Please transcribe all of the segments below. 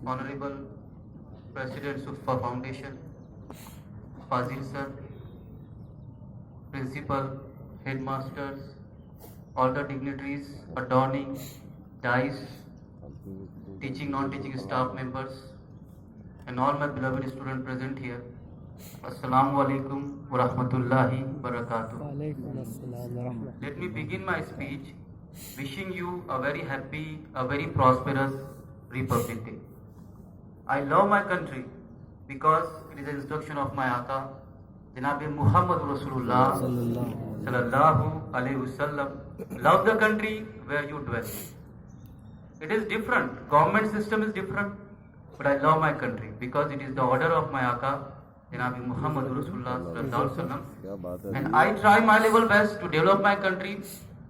Honorable President Sufa Foundation, Fazil Sir, Principal, Headmasters, all the dignitaries adorning, dice, teaching, non-teaching staff members, and all my beloved students present here. Assalamu alaikum wa rahmatullahi wa barakatuh. Let me begin my speech wishing you a very happy, a very prosperous Republic Day. I love my country because it is the instruction of my Aka, Janabi Muhammad Rasulullah Sallallahu Alaihi Wasallam. Love the country where you dwell. It is different, government system is different, but I love my country because it is the order of my Aka, Janabi Muhammad Rasulullah Sallallahu Alaihi Wasallam. And I try my level best to develop my country,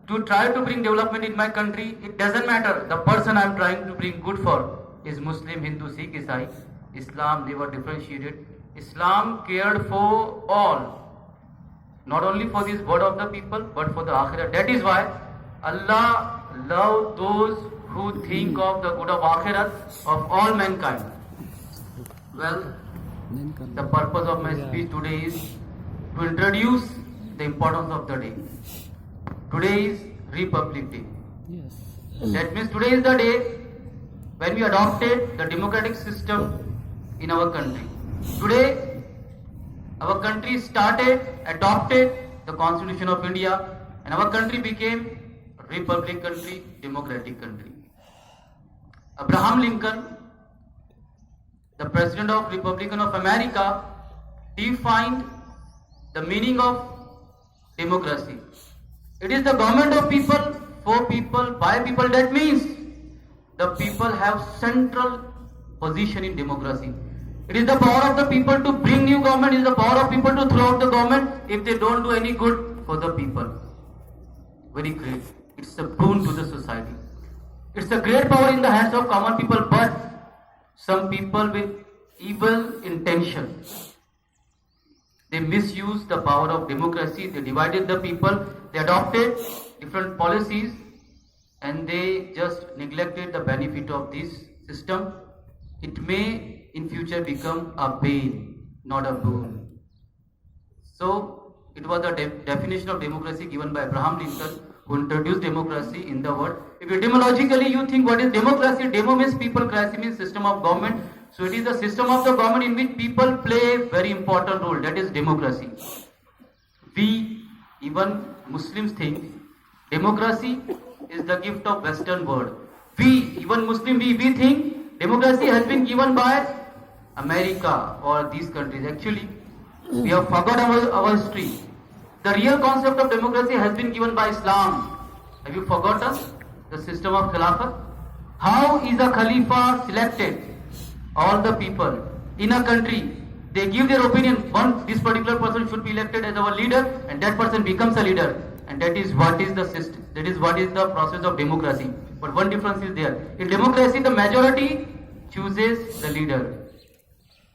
to try to bring development in my country. It doesn't matter the person I am trying to bring good for is Muslim, Hindu, Sikh, Isai. Islam never differentiated. Islam cared for all, not only for this world of the people, but for the Akhirah. That is why Allah loves those who think of the good of Akhirah of all mankind. Well, the purpose of my speech today is to introduce the importance of the day. Today is Republic Day. That means today is the day when we adopted the democratic system in our country. Today, our country adopted the Constitution of India, and our country became a republic country, democratic country. Abraham Lincoln, the President of Republican of America, defined the meaning of democracy. It is the government of people, for people, by people. That means the people have central position in democracy. It is the power of the people to bring new government. It is the power of people to throw out the government if they don't do any good for the people. Very great. It's a boon to the society. It's a great power in the hands of common people, but some people with evil intention, they misuse the power of democracy. They divided the people. They adopted different policies and they just neglected the benefit of this system. It may in future become a bane, not a boon. So it was the definition of democracy given by Abraham Lincoln, who introduced democracy in the world. If etymologically you think what is democracy, demo means people, cracy means system of government. So it is the system of the government in which people play a very important role. That is democracy. We, even Muslims, think democracy is the gift of Western world. We, even Muslim, we think democracy has been given by America or these countries. Actually, we have forgot our history. The real concept of democracy has been given by Islam. Have you forgotten the system of Khilafat? How is a Khalifa selected? All the people in a country, they give their opinion. This particular person should be elected as our leader, and that person becomes a leader. And that is what is the system. That is what is the process of democracy. But one difference is there. In democracy, the majority chooses the leader.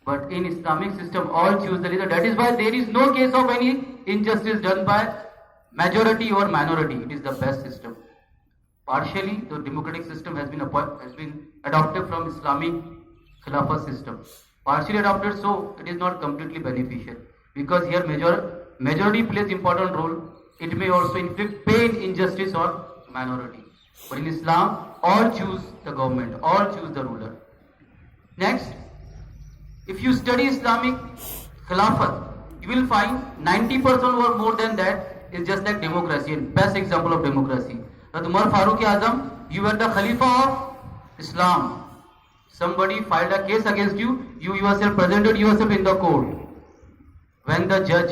But in Islamic system, all choose the leader. That is why there is no case of any injustice done by majority or minority. It is the best system. Partially, the democratic system has been adopted from Islamic Khilafat system. Partially adopted, so it is not completely beneficial. Because here majority plays important role. It may also inflict pain, injustice or minority. But in Islam, all choose the government, all choose the ruler. Next, if you study Islamic Khilafat, you will find 90% or more than that is just like democracy, and best example of democracy. That Umar Farooq Azam, you were the Khalifa of Islam. Somebody filed a case against you, you yourself presented yourself in the court. When the judge,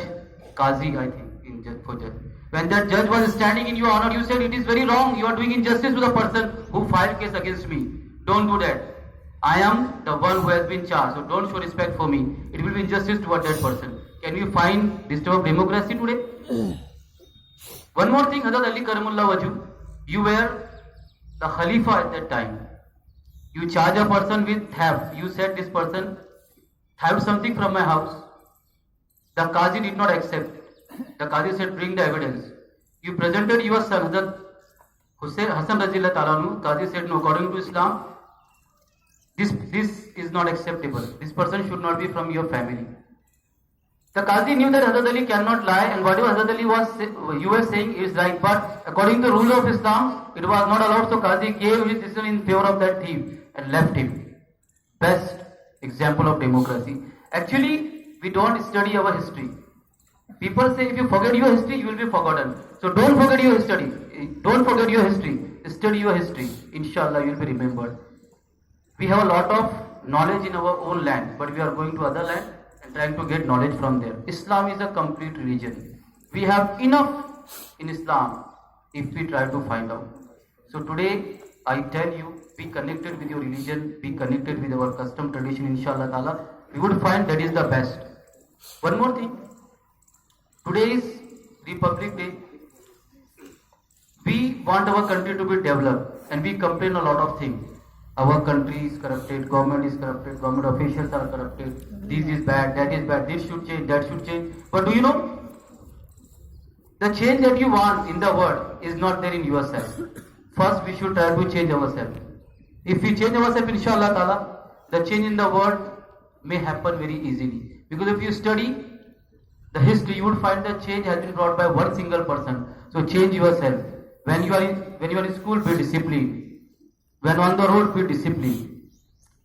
Qazi I think, for judge, when that judge was standing in your honor, you said it is very wrong, you are doing injustice to the person who filed case against me. Don't do that. I am the one who has been charged, so don't show respect for me. It will be injustice toward that person. Can you find this type of democracy today? One more thing, Hazrat Ali Karamullah Waju, you were the Khalifa at that time. You charge a person with theft. You said this person theft something from my house. The Qazi did not accept. The Qazi said, bring the evidence. You presented your son, Hazrat Hassan Razillah Talanu, Qazi said, no, according to Islam, this is not acceptable. This person should not be from your family. The Qazi knew that Hazrat Ali cannot lie, and whatever Hazrat Ali was saying is right. But according to the rule of Islam, it was not allowed. So Qazi gave his decision in favor of that thief and left him. Best example of democracy. Actually, we don't study our history. People say if you forget your history, you will be forgotten. So don't forget your history. Don't forget your history. Study your history. Inshallah, you will be remembered. We have a lot of knowledge in our own land, but we are going to other land and trying to get knowledge from there. Islam is a complete religion. We have enough in Islam if we try to find out. So today, I tell you, be connected with your religion, be connected with our custom tradition, inshallah ta'ala. We would find that is the best. One more thing. Today is Republic Day. We want our country to be developed and we complain a lot of things. Our country is corrupted, government is corrupted, government officials are corrupted, this is bad, that is bad, this should change, that should change. But do you know? The change that you want in the world is not there in yourself. First we should try to change ourselves. If we change ourselves, inshallah ta'ala, the change in the world may happen very easily. Because if you study the history, you would find that change has been brought by one single person. So change yourself. When you are in school, be disciplined. When on the road, be disciplined.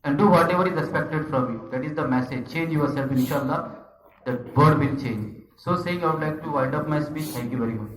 And do whatever is expected from you. That is the message. Change yourself, inshallah. The world will change. So saying, I would like to wind up my speech. Thank you very much.